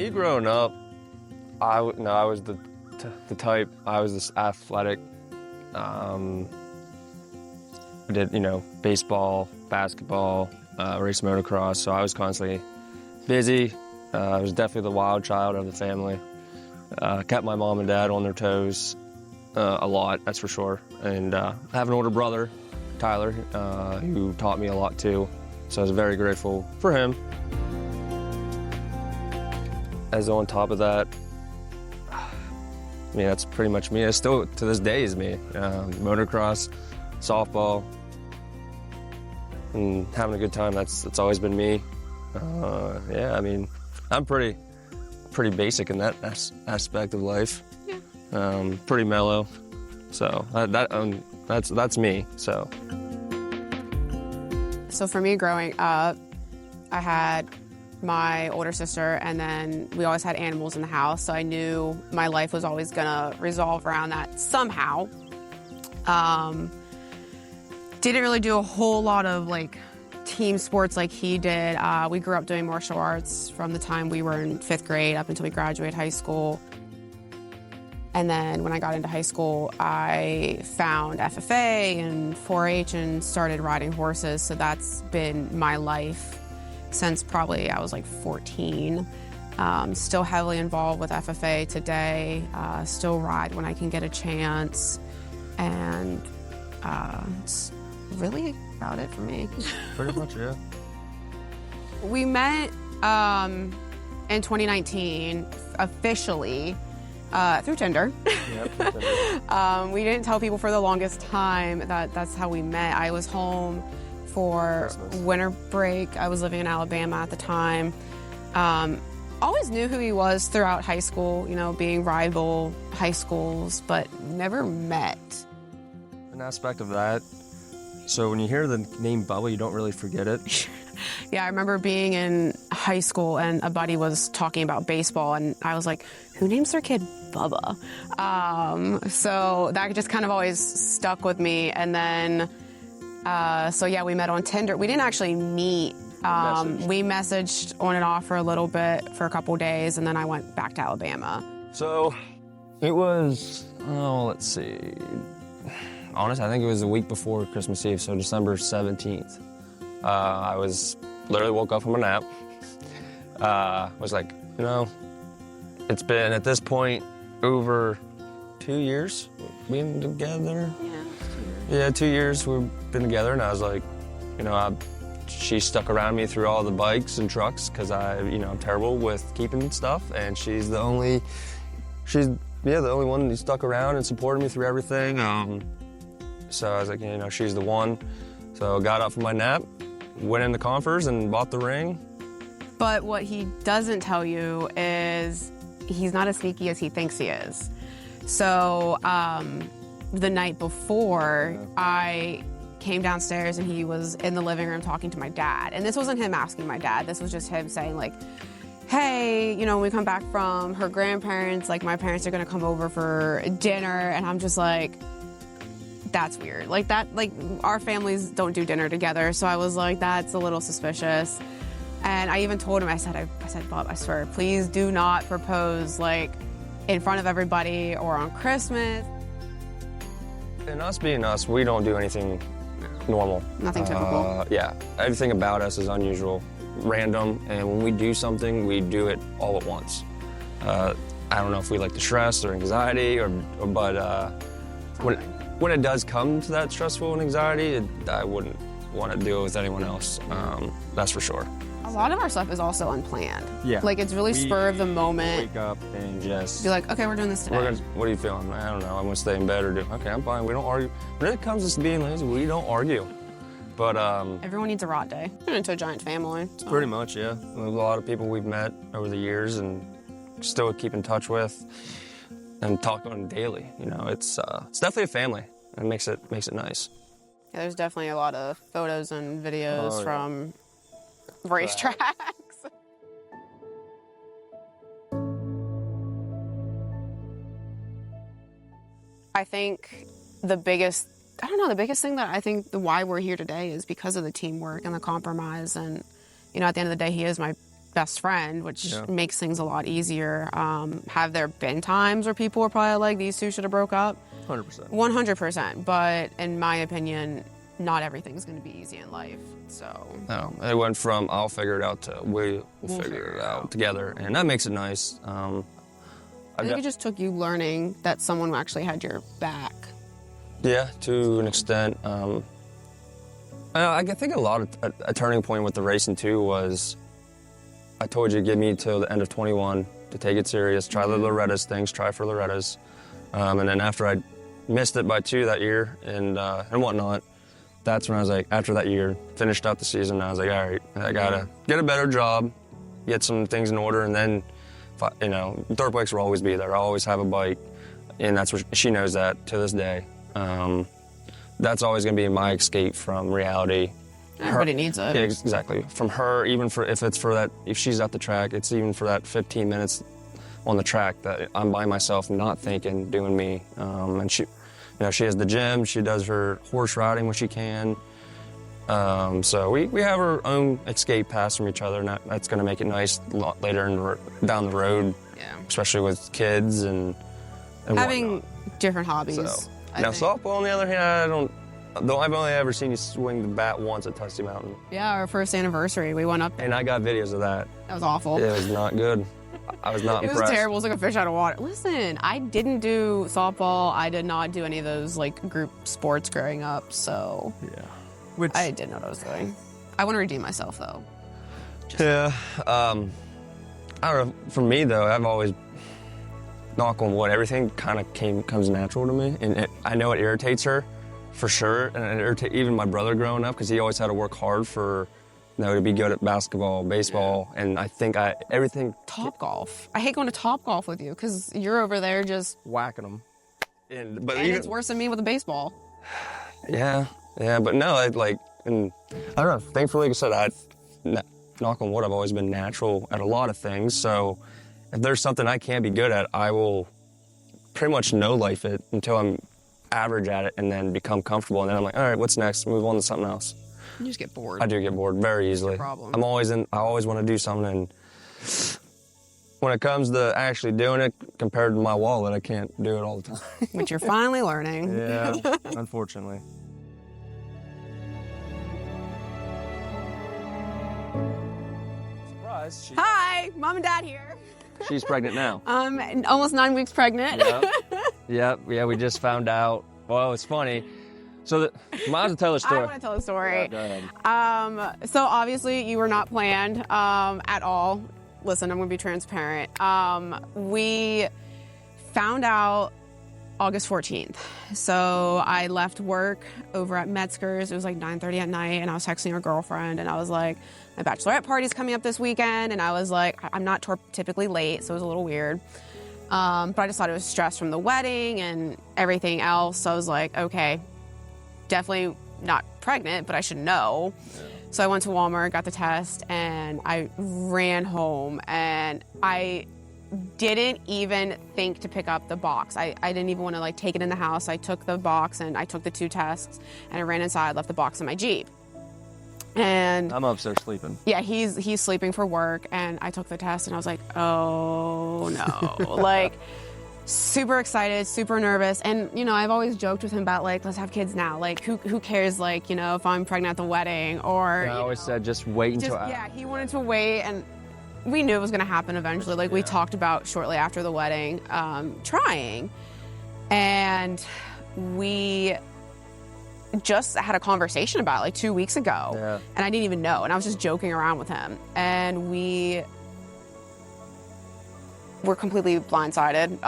Me growing up, I was the type. I was this athletic. I did baseball, basketball, race motocross. So I was constantly busy. I was definitely the wild child of the family. Kept my mom and dad on their toes a lot, that's for sure. And I have an older brother, Tyler, who taught me a lot too. So I was very grateful for him. As on top of that, I mean, that's pretty much me. It's still, to this day, is me. Motocross, softball, and having a good time, that's always been me. Yeah, I mean, I'm pretty basic in that aspect of life. Yeah. Pretty mellow. So that's me, so. So for me growing up, I had my older sister, and then we always had animals in the house, so I knew my life was always gonna resolve around that somehow. Didn't really do a whole lot of like team sports like he did. We grew up doing martial arts from the time we were in 5th grade up until we graduated high school. And then when I got into high school, I found FFA and 4-H and started riding horses, so that's been my life since probably I was like 14. Still heavily involved with FFA today, still ride when I can get a chance, and it's really about it for me. Pretty much, yeah. We met in 2019, officially, through Tinder. Yep, through Tinder. We didn't tell people for the longest time that that's how we met. I was home for Christmas. Winter break. I was living in Alabama at the time. Always knew who he was throughout high school, being rival high schools, but never met. An aspect of that, so when you hear the name Bubba, you don't really forget it. Yeah, I remember being in high school and a buddy was talking about baseball, and I was like, who names their kid Bubba? So that just kind of always stuck with me. And then, so yeah, we met on Tinder. We didn't actually meet. We messaged on and off for a little bit, for a couple days, and then I went back to Alabama. So it was, let's see. Honestly, I think it was the week before Christmas Eve, so December 17th. I literally woke up from a nap. Was like, it's been at this point over 2 years being together. Yeah, 2 years. Yeah, 2 years we've been together, and I was like, she stuck around me through all the bikes and trucks because I'm terrible with keeping stuff, and she's the only one who stuck around and supported me through everything. So I was like, she's the one. So I got up from my nap, went in the Conference and bought the ring. But what he doesn't tell you is he's not as sneaky as he thinks he is. So the night before, I came downstairs and he was in the living room talking to my dad. And this wasn't him asking my dad. This was just him saying like, hey, when we come back from her grandparents, like my parents are gonna come over for dinner. And I'm just like, that's weird. Like our families don't do dinner together. So I was like, that's a little suspicious. And I even told him, I said, Bob, I swear, please do not propose like in front of everybody or on Christmas. And us being us, we don't do anything normal. Nothing typical. Yeah, everything about us is unusual, random, and when we do something, we do it all at once. I don't know if we like the stress or anxiety, but when it does come to that stressful and anxiety, I wouldn't want to do it with anyone else. That's for sure. A lot of our stuff is also unplanned. Yeah. Like it's really spur of the moment. Wake up and just be like, okay, we're doing this today. What are you feeling? I don't know. I'm gonna stay in bed or do. Okay, I'm fine. We don't argue. When it comes to being lazy, we don't argue. But everyone needs a rot day. We're into a giant family. So. Pretty much, yeah. There's a lot of people we've met over the years and still keep in touch with and talk on daily. It's definitely a family. It makes it nice. Yeah, there's definitely a lot of photos and videos from racetracks. I think the biggest thing that I think why we're here today is because of the teamwork and the compromise. And, at the end of the day, he is my best friend, which Yeah. makes things a lot easier. Have there been times where people were probably like, these two should have broke up? 100%. 100%. But in my opinion, not everything's going to be easy in life. So No, it went from I'll figure it out to we'll figure it out together, and that makes it nice. I think it just took you learning that someone actually had your back. Yeah, to an extent. I think a turning point with the racing too was I told you give me till the end of 21 to take it serious, try the Loretta's things, try for Loretta's, and then after I missed it by 2 that year and whatnot, that's when I was like, after that year, finished out the season, I was like, all right, I gotta get a better job, get some things in order, and then, dirt bikes will always be there. I'll always have a bike, and that's what she knows that to this day. That's always gonna be my escape from reality. Everybody needs it. Yeah, exactly. From her, even if she's at the track, it's even for that 15 minutes on the track that I'm by myself, not thinking, doing me. And she has the gym, she does her horse riding when she can. So we have our own escape paths from each other, and that's going to make it nice later down the road, especially with kids and having whatnot. different hobbies. So, now softball, on the other hand, I've only ever seen you swing the bat once at Tusty Mountain. Yeah, our first anniversary, we went up there. And I got videos of that. That was awful. It was not good. I was not It impressed. was terrible. It was like a fish out of water. Listen, I didn't do softball. I did not do any of those like group sports growing up, so Yeah. I didn't know what I was doing. I want to redeem myself though. Yeah. I don't know. For me though, I've always, knock on wood, everything kind of comes natural to me, and I know it irritates her, for sure, and it irritates even my brother growing up because he always had to work hard for. To be good at basketball, baseball, and I think everything. Top golf. I hate going to Top Golf with you because you're over there just whacking them. And it's worse than me with a baseball. Yeah, but no, and I don't know. Thankfully, like I said, knock on wood, I've always been natural at a lot of things. So if there's something I can't be good at, I will pretty much no life it until I'm average at it, and then become comfortable. And then I'm like, all right, what's next? Move on to something else. You just get bored. I do get bored very easily. Problem. I always want to do something, and when it comes to actually doing it, compared to my wallet, I can't do it all the time. Which you're finally learning. Yeah, unfortunately. Surprise! Hi, Mom and Dad here. She's pregnant now. Almost 9 weeks pregnant. Yeah, we just found out. Well, it's funny. So, might as well tell the story. I want to tell the story. Yeah, go ahead. So obviously you were not planned at all. Listen, I'm going to be transparent. We found out August 14th. So I left work over at Metzger's. It was like 9:30 at night, and I was texting her girlfriend, and I was like, my bachelorette party's coming up this weekend, and I was like, I'm not typically late, so it was a little weird. But I just thought it was stress from the wedding and everything else. So I was like, okay, definitely not pregnant, but I should know. Yeah. So I went to Walmart, got the test, and I ran home, and I didn't even think to pick up the box. I didn't even want to take it in the house. I took the box and I took the 2 tests, and I ran inside, left the box in my Jeep. And I'm upstairs sleeping. Yeah, he's sleeping for work, and I took the test, and I was like, oh no. Super excited, super nervous, and I've always joked with him about let's have kids now. Who cares? If I'm pregnant at the wedding, or I always said just wait until. Yeah, he wanted to wait, and we knew it was going to happen eventually. We talked about shortly after the wedding, trying, and we just had a conversation about it 2 weeks ago, and I didn't even know, and I was just joking around with him, and we were completely blindsided.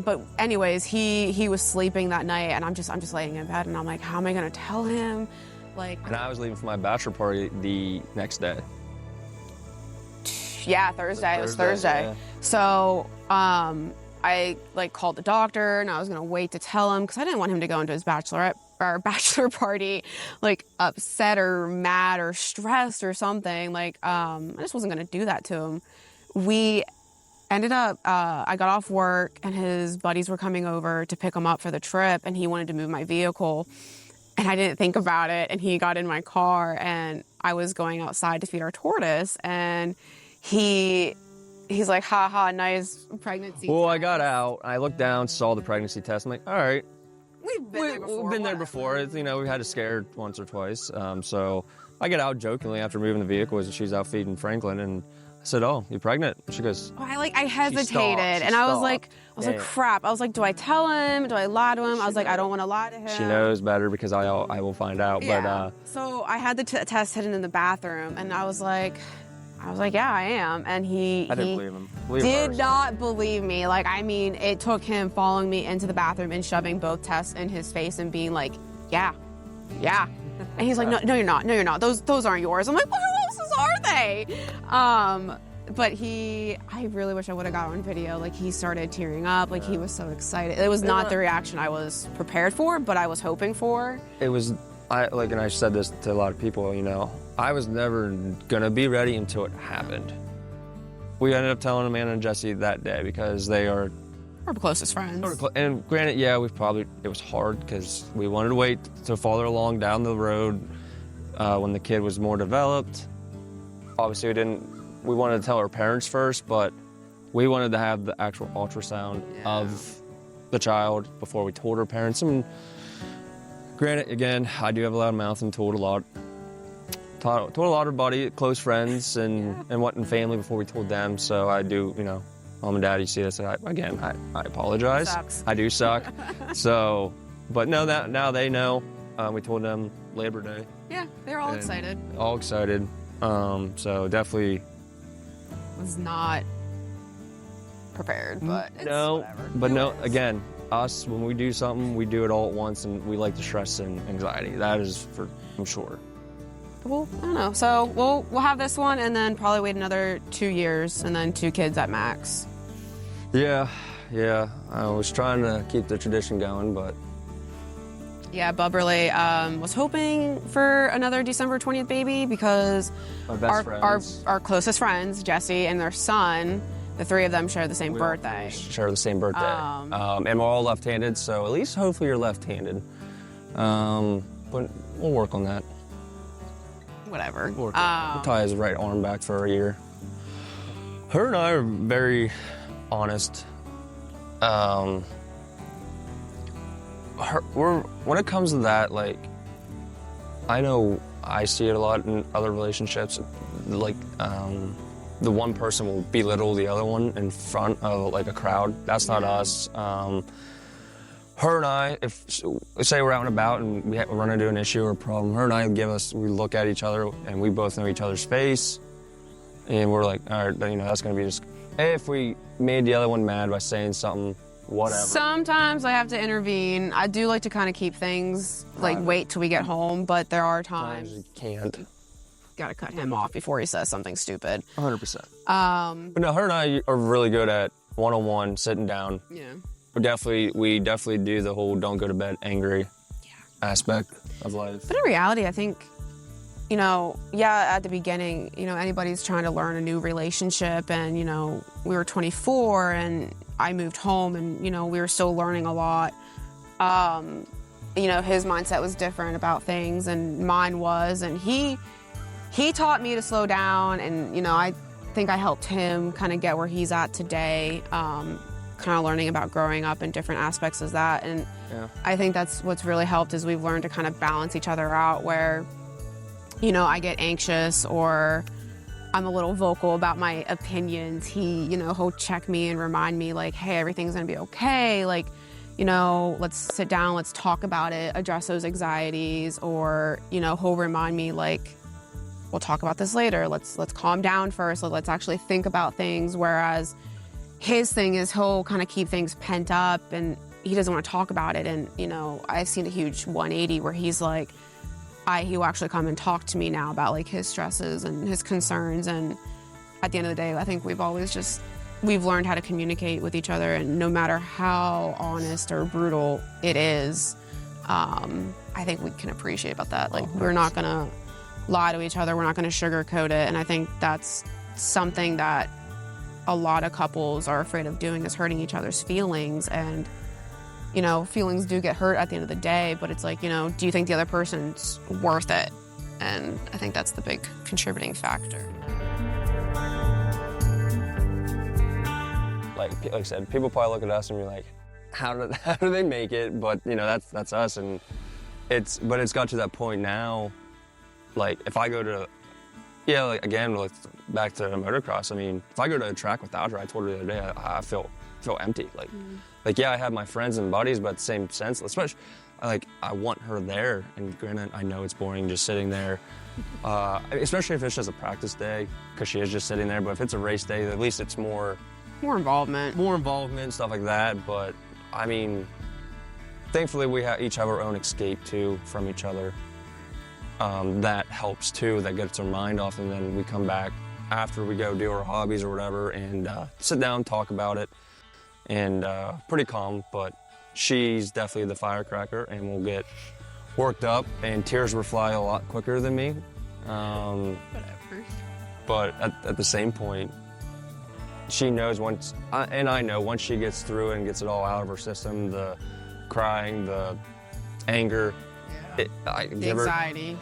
But anyways, he was sleeping that night, and I'm just laying in bed, and I'm like, how am I gonna tell him? And I was leaving for my bachelor party the next day. Yeah, Thursday. It was Thursday. Yeah. So I called the doctor, and I was gonna wait to tell him because I didn't want him to go into his bachelor party upset or mad or stressed or something. I just wasn't gonna do that to him. We ended up, I got off work, and his buddies were coming over to pick him up for the trip, and he wanted to move my vehicle, and I didn't think about it, and he got in my car, and I was going outside to feed our tortoise, and he's like, ha ha, nice pregnancy Well, I test. got out. I looked down, saw the pregnancy test. I'm like, all right. We've been there before. We've been there before. It's, you know, we had a scare once or twice. So I get out jokingly after moving the vehicle. She's out feeding Franklin, and I said, "Oh, you're pregnant?" And she goes, Oh, I hesitated, She and I was stopped. like, crap. I was like, do I tell him? Do I lie to him? I was like, I don't want to lie to him. She knows better because I will find out. Yeah. But So I had the test hidden in the bathroom, and I was like, yeah, I am. And he I didn't believe him. Believe did her. not believe me. Like, I mean, it took him following me into the bathroom and shoving both tests in his face and being like, yeah. And he's like, no, you're not. No, you're not. Those aren't yours. I'm like, well, who else's are they? But I really wish I would have got on video. Like, he started tearing up. Like, he was so excited. It was not the reaction I was prepared for, but I was hoping for. It was, and I said this to a lot of people, you know, I was never gonna be ready until it happened. We ended up telling Amanda and Jesse that day because they are Our closest friends. And granted, yeah, it was hard because we wanted to wait till farther along down the road when the kid was more developed. Obviously, we wanted to tell our parents first, but we wanted to have the actual ultrasound of the child before we told our parents. And granted, again, I do have a loud mouth and told a lot of buddy, close friends, and family before we told them. So I do, you know, Mom and Dad, you see this, I apologize. Sucks. I do suck. So, but no, now they know. We told them Labor Day. Yeah, they're all And excited. All excited. So definitely. Was not prepared, but it's No, whatever. but It no, is. again, us, when we do something, we do it all at once, and we like the stress and anxiety. That is I'm sure. Well, I don't know. So we'll have this one, and then probably wait another 2 years, and then 2 kids at max. Yeah. I was trying to keep the tradition going, but Yeah, Bub really was hoping for another December 20th baby because our best friends. our closest friends, Jesse and their son, the 3 of them share the same We all birthday. share the same birthday. And we're all left-handed, so at least hopefully you're left-handed. But we'll work on that. Whatever. We'll tie his right arm back for a year. Her and I are very honest. When it comes to that, like, I know I see it a lot in other relationships, like, the one person will belittle the other one in front of like a crowd. That's not us. Her and I, if say we're out and about and we run into an issue or a problem, her and I we look at each other and we both know each other's face, and we're like, all right, you know, that's gonna be just. If we made the other one mad by saying something, whatever. Sometimes I have to intervene. I do like to kind of keep things like wait till we get home, but there are times you can't. gotta cut him off before he says something stupid. 100%. But no, her and I are really good at one-on-one, sitting down. Yeah. We definitely do the whole don't go to bed angry aspect of life. But in reality, I think, you know, at the beginning, you know, anybody's trying to learn a new relationship, and, you know, we were 24 and I moved home, and, you know, we were still learning a lot. You know, his mindset was different about things and mine was, and he taught me to slow down, and, you know, I think I helped him kind of get where he's at today, kind of learning about growing up in different aspects of that. And I think that's what's really helped is we've learned to kind of balance each other out where, you know, I get anxious or I'm a little vocal about my opinions. He'll check me and remind me like, hey, everything's gonna be okay. Like, you know, let's sit down, let's talk about it, address those anxieties, or, you know, he'll remind me like, we'll talk about this later. Let's calm down first. Let's actually think about things. Whereas his thing is he'll kind of keep things pent up and he doesn't want to talk about it. And, you know, I've seen a huge 180 where he's like, he will actually come and talk to me now about like his stresses and his concerns. And at the end of the day, I think we've learned how to communicate with each other, and no matter how honest or brutal it is, I think we can appreciate about that. Like, we're not gonna lie to each other. We're not gonna sugarcoat it. And I think that's something that a lot of couples are afraid of doing, is hurting each other's feelings. And, you know, feelings do get hurt at the end of the day, but it's like, you know, do you think the other person's worth it? And I think that's the big contributing factor. like I said, people probably look at us and be like, how do they make it? But you know, that's us, and it's got to that point now. Like if I go to, like again, back to motocross. I mean, if I go to a track without her, I told her the other day, I feel empty. Like yeah, I have my friends and buddies, but at the same sense, especially like I want her there. And granted, I know it's boring just sitting there, especially if it's just a practice day, because she is just sitting there. But if it's a race day, at least it's more involvement, stuff like that. But I mean, thankfully we each have our own escape too from each other. That helps too. That gets our mind off, and then we come back after we go do our hobbies or whatever, and sit down, talk about it, and pretty calm. But she's definitely the firecracker, and we'll get worked up, and tears will fly a lot quicker than me. Whatever. But at the same point, she knows once, and I know once she gets through it and gets it all out of her system, the crying, the anger, the anxiety.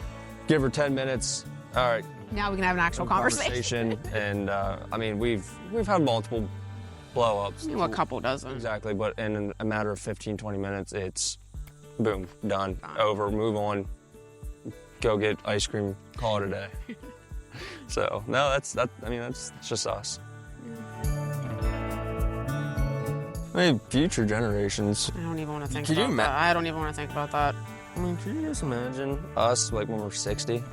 Give her 10 minutes. All right. Now we can have an actual conversation. And I mean, we've had multiple blow-ups. What couple doesn't? Exactly, but in a matter of 15, 20 minutes, it's boom, done, over, move on, go get ice cream, call it a day. So no, that's just us. I mean, future generations. I don't even want to think about that. I don't even want to think about that. I mean, can you just imagine us like when we're 60?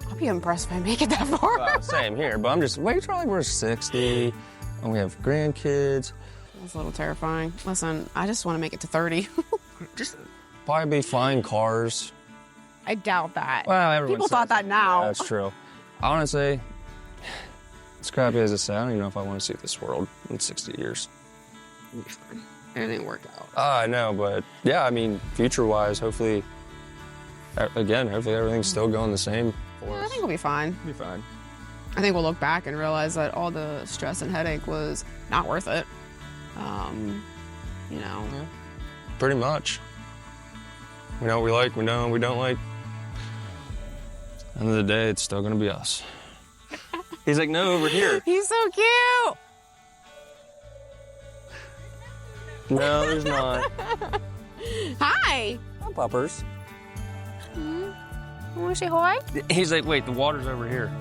I'll be impressed if I make it that far. Well, same here, but I'm just wait till like we're 60 and we have grandkids. That's a little terrifying. Listen, I just want to make it to 30. Just probably be flying cars. I doubt that. Well, people thought that now. Yeah, that's true. Honestly, as crappy as it sounds, I don't even know if I want to see this world in 60 years. Everything worked out. I know, but yeah, I mean, future-wise, hopefully everything's still going the same for us. I think we'll be fine. We'll be fine. I think we'll look back and realize that all the stress and headache was not worth it. You know. Yeah, pretty much. We know what we like, we know what we don't like. End of the day, it's still gonna be us. He's like, no, over here. He's so cute. No, there's not. Hi. Hi, puppers. You want to say hi? He's like, wait, the water's over here.